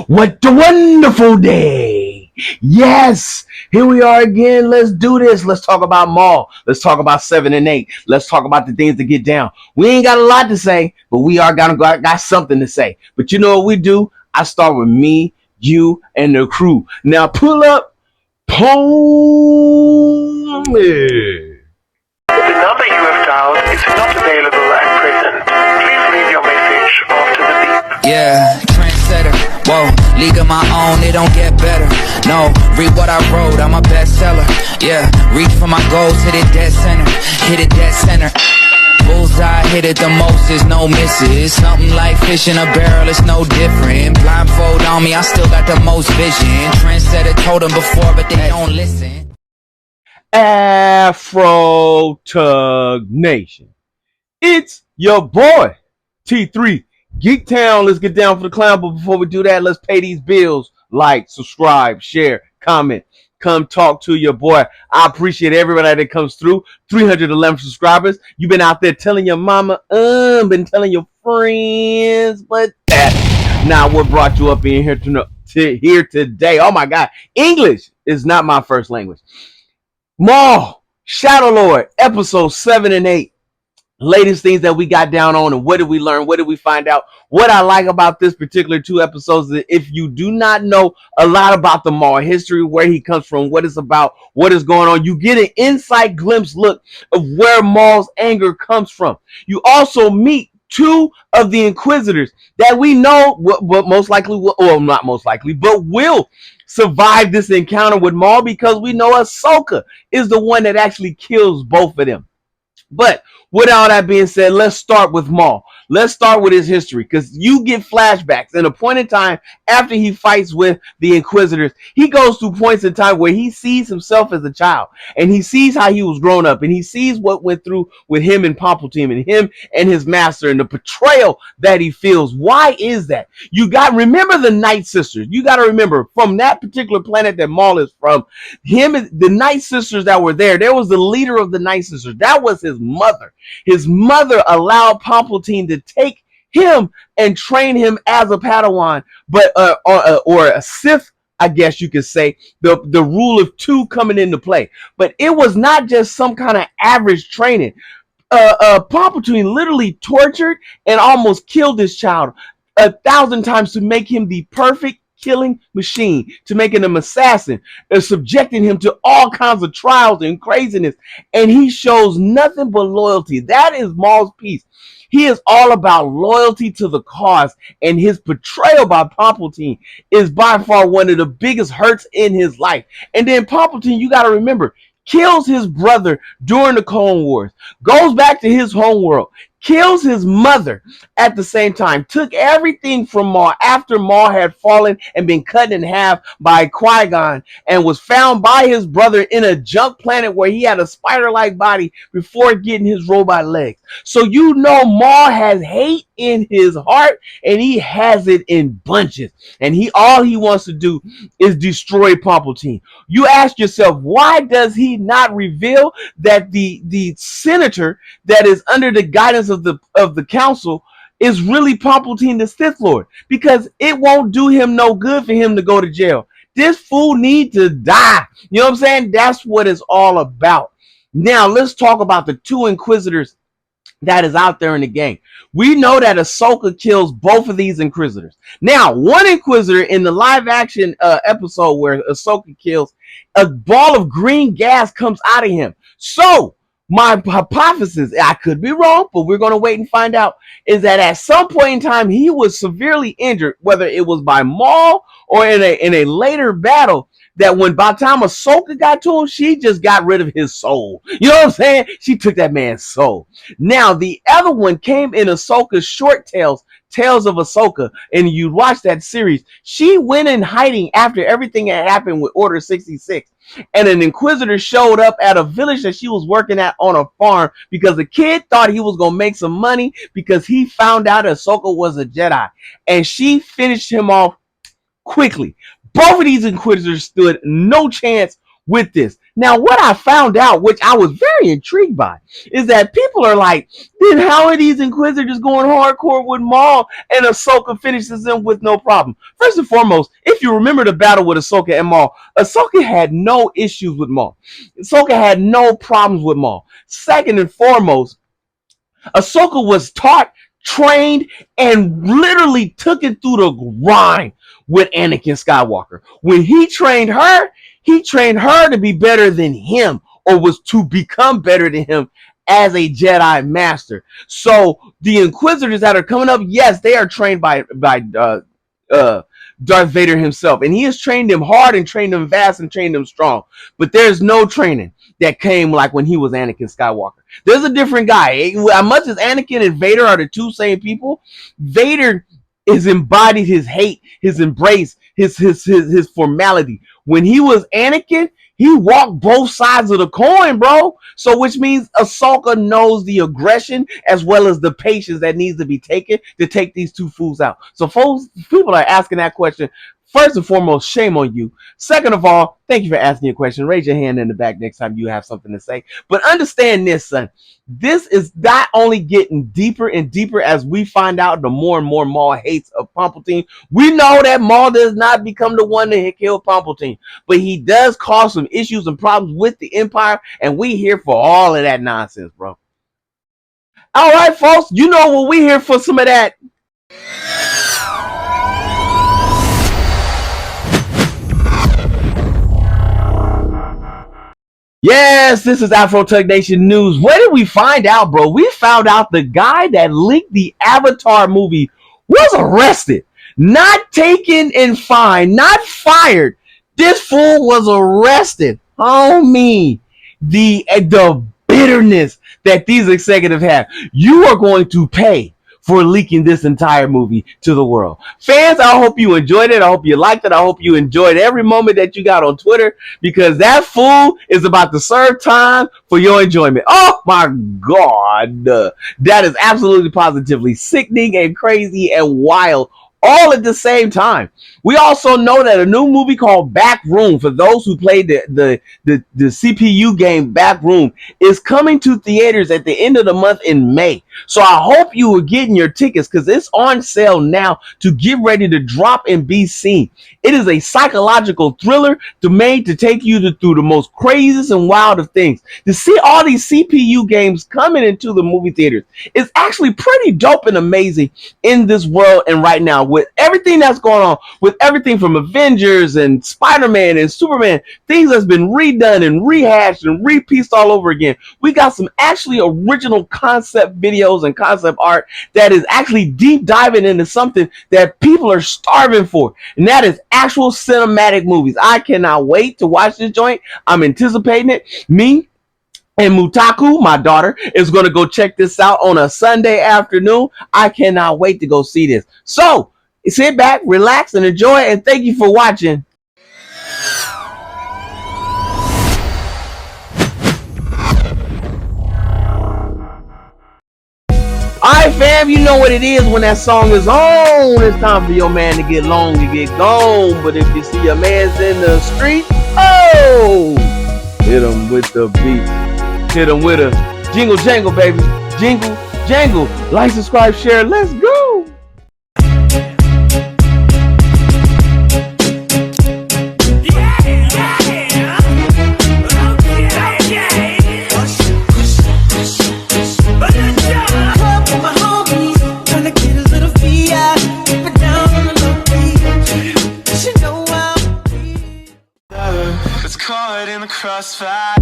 What a wonderful day. Yes, here we are again. Let's do this. Let's talk about Maul. Let's talk about 7 and 8. Let's talk about the things that get down. We ain't got a lot to say, but we are got something to say. But you know what we do? I start with me, you, and the crew. Now pull up, pony. The number you have dialed is not available at present. Please leave your message after the beep. Yeah, trendsetter. Whoa, league of my own, it don't get better. No, read what I wrote, I'm a bestseller. Yeah, reach for my goals, hit it dead center. Hit it dead center. Bullseye, hit it the most, there's no misses. Something like fish in a barrel, it's no different. Blindfold on me, I still got the most vision. Trendsetter told them before, but they don't listen. Afro Tug Nation. It's your boy, T3 Geek Town. Let's get down for the clown. But before we do that, let's pay these bills. Like, subscribe, share, comment. Come talk to your boy. I appreciate everybody that comes through. 311 subscribers. You've been out there telling your mama, been telling your friends, but that now what brought you up in here here today. Oh my God, English is not my first language. Maul, Shadow Lord, episode 7 and 8. Latest things that we got down on, and what did we learn? What did we find out? What I like about this particular 2 episodes is if you do not know a lot about the Maul history, where he comes from, what it's about, what is going on, you get an inside glimpse look of where Maul's anger comes from. You also meet 2 of the Inquisitors that we know, but most likely, or not most likely, but will survive this encounter with Maul, because we know Ahsoka is the one that actually kills both of them. But with all that being said, let's start with Maul. Let's start with his history, because you get flashbacks. In a point in time, after he fights with the Inquisitors, he goes through points in time where he sees himself as a child, and he sees how he was grown up, and he sees what went through with him and Palpatine, and him and his master, and the betrayal that he feels. Why is that? Remember the Night Sisters. You got to remember, from that particular planet that Maul is from, the Night Sisters that were there was the leader of the Night Sisters. That was his mother. His mother allowed Palpatine to take him and train him as a Padawan, but or a Sith, I guess you could say, the rule of 2 coming into play. But it was not just some kind of average training. Palpatine literally tortured and almost killed this child 1,000 times to make him the perfect killing machine, to making him assassin, subjecting him to all kinds of trials and craziness, and he shows nothing but loyalty. That is Maul's piece. He is all about loyalty to the cause, and his betrayal by Palpatine is by far one of the biggest hurts in his life. And then Palpatine, you got to remember, kills his brother during the Clone Wars, goes back to his homeworld, kills his mother at the same time, took everything from Maul after Maul had fallen and been cut in half by Qui-Gon, and was found by his brother in a junk planet where he had a spider-like body before getting his robot legs. So you know Maul has hate in his heart, and he has it in bunches, and all he wants to do is destroy Palpatine. You ask yourself, why does he not reveal that the senator that is under the guidance of the council is really Palpatine the Sith Lord? Because it won't do him no good for him to go to jail. This fool need to die. You know what I'm saying? That's what it's all about. Now let's talk about the 2 Inquisitors that is out there in the game. We know that Ahsoka kills both of these Inquisitors. Now, one Inquisitor in the live action episode where Ahsoka kills, a ball of green gas comes out of him. So my hypothesis, I could be wrong, but we're going to wait and find out, is that at some point in time he was severely injured, whether it was by Maul or in a later battle, that by the time Ahsoka got to him, she just got rid of his soul. You know what I'm saying? She took that man's soul. Now, the other one came in Ahsoka's short Tales of Ahsoka, and you watch that series. She went in hiding after everything had happened with Order 66. And an Inquisitor showed up at a village that she was working at on a farm, because the kid thought he was going to make some money because he found out Ahsoka was a Jedi. And she finished him off quickly. Both of these Inquisitors stood no chance with this. Now, what I found out, which I was very intrigued by, is that people are like, then how are these Inquisitors going hardcore with Maul and Ahsoka finishes them with no problem? First and foremost, if you remember the battle with Ahsoka and Maul, Ahsoka had no issues with Maul. Ahsoka had no problems with Maul. Second and foremost, Ahsoka was taught, trained, and literally took it through the grind with Anakin Skywalker. When he trained her to be better than him, or was to become better than him as a Jedi Master. So the Inquisitors that are coming up, yes, they are trained by Darth Vader himself, and he has trained them hard and trained them fast and trained them strong. But there's no training that came like when he was Anakin Skywalker. There's a different guy. As much as Anakin and Vader are the two same people, Vader is embodied his hate, his embrace, his formality. When he was Anakin, he walked both sides of the coin, bro. So which means Ahsoka knows the aggression as well as the patience that needs to be taken to take these two fools out. So folks, people are asking that question. First and foremost, shame on you. Second of all, thank you for asking your question. Raise your hand in the back next time you have something to say. But understand this, son. This is not only getting deeper and deeper as we find out the more and more Maul hates of Palpatine. We know that Maul does not become the one to kill Palpatine, but he does cause some issues and problems with the Empire, and we here for all of that nonsense, bro. All right, folks, you know what, we here for some of that. Yes, this is Afro Tug Nation News. What did we find out, bro? We found out the guy that leaked the Avatar movie was arrested, not taken and fined, not fired. This fool was arrested. Homie, the bitterness that these executives have. You are going to pay for leaking this entire movie to the world. Fans, I hope you enjoyed it. I hope you liked it. I hope you enjoyed every moment that you got on Twitter, because that fool is about to serve time for your enjoyment. Oh my God. That is absolutely positively sickening and crazy and wild all at the same time. We also know that a new movie called Back Room, for those who played the CPU game Back Room, is coming to theaters at the end of the month in May. So I hope you are getting your tickets, because it's on sale now to get ready to drop and be seen. It is a psychological thriller made to take you through the most craziest and wild of things. To see all these CPU games coming into the movie theaters is actually pretty dope and amazing in this world and right now, with everything that's going on, with everything from Avengers and Spider-Man and Superman, things that's been redone and rehashed and repieced all over again. We got some actually original concept videos and concept art that is actually deep diving into something that people are starving for, and that is actual cinematic movies. I cannot wait to watch this joint. I'm anticipating it. Me and Mutaku, my daughter, is going to go check this out on a Sunday afternoon. I cannot wait to go see this. So sit back, relax, and enjoy, and thank you for watching. Alright, fam, you know what it is when that song is on. It's time for your man to get long, to get gone. But if you see your man's in the street, oh, hit him with the beat. Hit him with a jingle jangle, baby. Jingle jangle. Like, subscribe, share. Let's go. Caught in the crossfire.